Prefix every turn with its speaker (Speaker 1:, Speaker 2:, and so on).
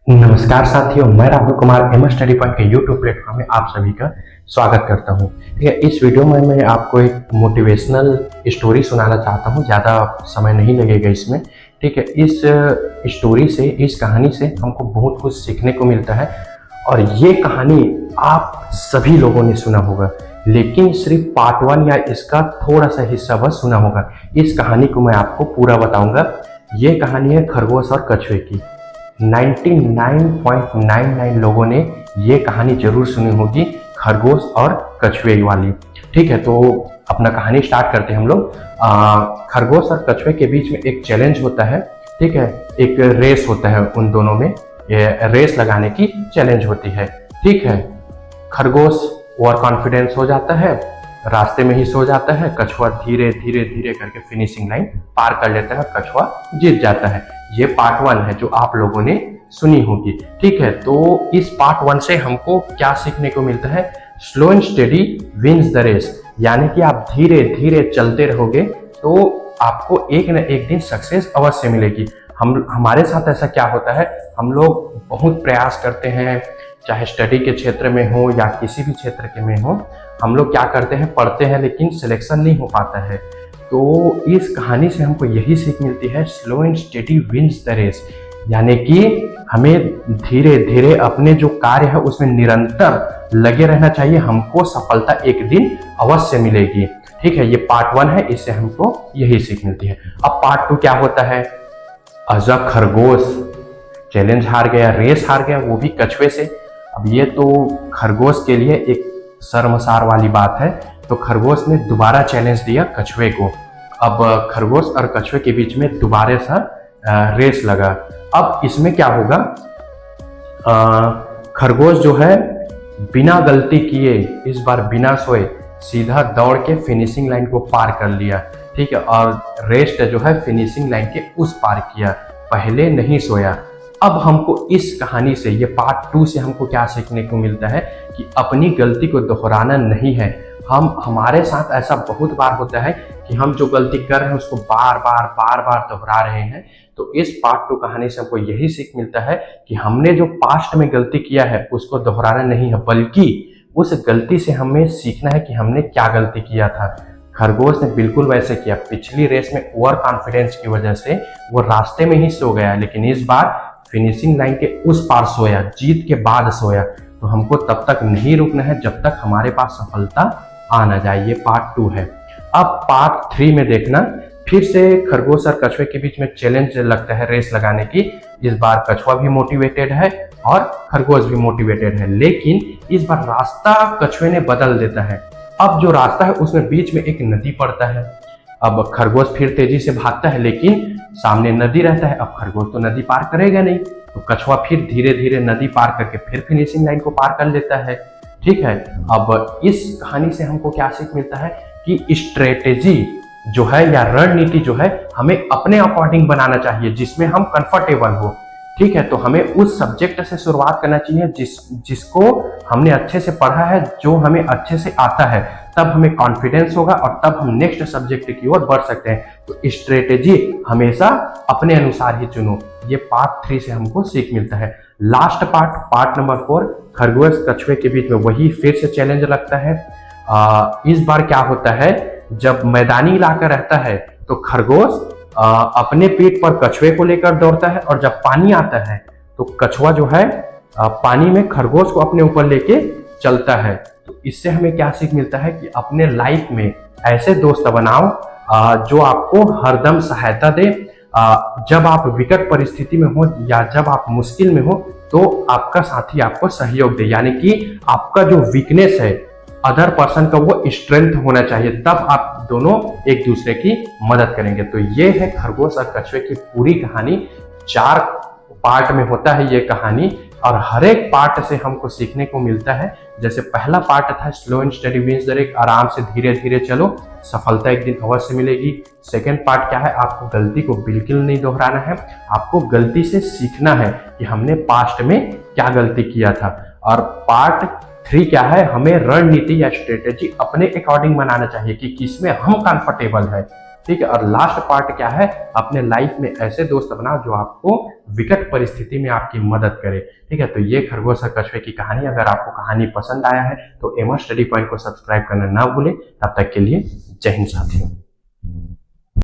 Speaker 1: नमस्कार साथियों, मैं Rahul Kumar M study point के यूट्यूब प्लेटफॉर्म में आप सभी का स्वागत करता हूं। ठीक है, इस वीडियो में मैं आपको एक मोटिवेशनल स्टोरी सुनाना चाहता हूं। ज़्यादा समय नहीं लगेगा इसमें। ठीक है, इस स्टोरी से, इस कहानी से हमको बहुत कुछ सीखने को मिलता है और ये कहानी आप सभी लोगों ने सुना होगा, लेकिन सिर्फ पार्ट 1 या इसका थोड़ा सा हिस्सा बस सुना होगा। इस कहानी को मैं आपको पूरा बताऊंगा। ये कहानी है खरगोश और कछुए की। 99.99 लोगों ने ये कहानी जरूर सुनी होगी, खरगोश और कछुए वाली। ठीक है, तो अपना कहानी स्टार्ट करते हैं हम लोग। खरगोश और कछुए के बीच में एक चैलेंज होता है। ठीक है, एक रेस होता है उन दोनों में, ये रेस लगाने की चैलेंज होती है। ठीक है, खरगोश ओवर कॉन्फिडेंस हो जाता है, रास्ते में ही सो जाता है। कछुआ धीरे धीरे धीरे करके फिनिशिंग लाइन पार कर लेता है, कछुआ जीत जाता है। ये पार्ट 1 है जो आप लोगों ने सुनी होगी। ठीक है, तो इस पार्ट 1 से हमको क्या सीखने को मिलता है? Slow and steady wins the race, यानी कि आप धीरे धीरे चलते रहोगे तो आपको एक न एक दिन सक्सेस अवश्य मिलेगी। हमारे साथ ऐसा क्या होता है, हम लोग बहुत प्रयास करते हैं, चाहे स्टडी के क्षेत्र में हो या किसी भी क्षेत्र के में हो। हम लोग क्या करते हैं, पढ़ते हैं लेकिन सिलेक्शन नहीं हो पाता है। तो इस कहानी से हमको यही सीख मिलती है, slow and steady wins the race, यानी कि हमें धीरे धीरे अपने जो कार्य है उसमें निरंतर लगे रहना चाहिए। हमको सफलता एक दिन अवश्य मिलेगी। ठीक है, ये पार्ट 1 है, इससे हमको यही सीख मिलती है। अब पार्ट 2 क्या होता है? अजब खरगोश चैलेंज हार गया, रेस हार गया, वो भी कछुए से। अब ये तो खरगोश के लिए एक शर्मसार वाली बात है। तो खरगोश ने दोबारा चैलेंज दिया कछुए को। अब खरगोश और कछुए के बीच में दोबारा सा रेस लगा। अब इसमें क्या होगा, खरगोश जो है बिना गलती किए, इस बार बिना सोए सीधा दौड़ के फिनिशिंग लाइन को पार कर लिया। ठीक है, और रेस्ट जो है फिनिशिंग लाइन के उस पार किया, पहले नहीं सोया। अब हमको इस कहानी से, ये पार्ट 2 से हमको क्या सीखने को मिलता है कि अपनी गलती को दोहराना नहीं है। हमारे साथ ऐसा बहुत बार होता है कि हम जो गलती कर रहे हैं उसको बार बार दोहरा रहे हैं। तो इस पार्ट 2 कहानी से हमको यही सीख मिलता है कि हमने जो पास्ट में गलती किया है उसको दोहराना नहीं है, बल्कि उस गलती से हमें सीखना है कि हमने क्या गलती किया था। खरगोश ने बिल्कुल वैसे किया। पिछली रेस में ओवर कॉन्फिडेंस की वजह से वो रास्ते में ही सो गया, लेकिन इस बार फिनिशिंग लाइन के उस पार सोया, जीत के बाद सोया। तो हमको तब तक नहीं रुकना है जब तक हमारे पास सफलता आ ना जाए। ये पार्ट 2 है। अब पार्ट 3 में देखना, फिर से खरगोश और कछुए के बीच में चैलेंज लगता है रेस लगाने की। इस बार कछुआ भी मोटिवेटेड है और खरगोश भी मोटिवेटेड है, लेकिन इस बार रास्ता कछुए ने बदल देता है। अब जो रास्ता है उसमें बीच में एक नदी पड़ता है। अब खरगोश फिर तेजी से भागता है, लेकिन सामने नदी रहता है। अब खरगोश तो नदी पार करेगा नहीं, तो कछुआ फिर धीरे धीरे नदी पार करके फिर फिनिशिंग लाइन को पार कर लेता है। ठीक है, अब इस कहानी से हमको क्या सीख मिलता है कि स्ट्रेटेजी जो है या रणनीति जो है हमें अपने अकॉर्डिंग बनाना चाहिए, जिसमें हम कंफर्टेबल हो। ठीक है, तो हमें उस सब्जेक्ट से शुरुआत करना चाहिए जिसको हमने अच्छे से पढ़ा है, जो हमें अच्छे से आता है। तब हमें कॉन्फिडेंस होगा और तब हम नेक्स्ट सब्जेक्ट की ओर बढ़ सकते हैं। तो स्ट्रेटेजी हमेशा अपने अनुसार ही चुनो। ये पार्ट 3 से हमको सीख मिलता है। लास्ट पार्ट नंबर 4, खरगोश कछुए के बीच में वही फिर से चैलेंज लगता है। इस बार क्या होता है, जब मैदानी इलाका रहता है तो खरगोश अपने पीठ पर कछुए को लेकर दौड़ता है, और जब पानी आता है तो कछुआ जो है पानी में खरगोश को अपने ऊपर लेके चलता है। तो इससे हमें क्या सीख मिलता है कि अपने लाइफ में ऐसे दोस्त बनाओ जो आपको हरदम सहायता दे। जब आप विकट परिस्थिति में हो या जब आप मुश्किल में हो तो आपका साथी आपको सहयोग दे, यानी कि आपका जो वीकनेस है अदर पर्सन का वो स्ट्रेंथ होना चाहिए, तब आप दोनों एक दूसरे की मदद करेंगे। तो ये है खरगोश और कछुए की पूरी कहानी। 4 पार्ट में होता है ये कहानी, और हर एक पार्ट से हमको सीखने को मिलता है। जैसे पहला पार्ट था slow and study wins the race, आराम से धीरे धीरे चलो, सफलता एक दिन अवश्य मिलेगी। सेकेंड पार्ट क्या है, आपको गलती को बिल्कुल नहीं दोहराना है, आपको गलती से सीखना है कि हमने पास्ट में क्या गलती किया था। और पार्ट 3 क्या है, हमें रणनीति या स्ट्रेटेजी अपने अकॉर्डिंग बनाना चाहिए कि किसमें हम कंफर्टेबल है। ठीक है। और लास्ट पार्ट क्या है, अपने लाइफ में ऐसे दोस्त बनाओ जो आपको विकट परिस्थिति में आपकी मदद करे, ठीक है। तो ये खरगोश और कछुए की कहानी, अगर आपको कहानी पसंद आया है तो एमआर स्टडी पॉइंट को सब्सक्राइब करना ना भूलें। तब तक के लिए जय हिंद साथियों।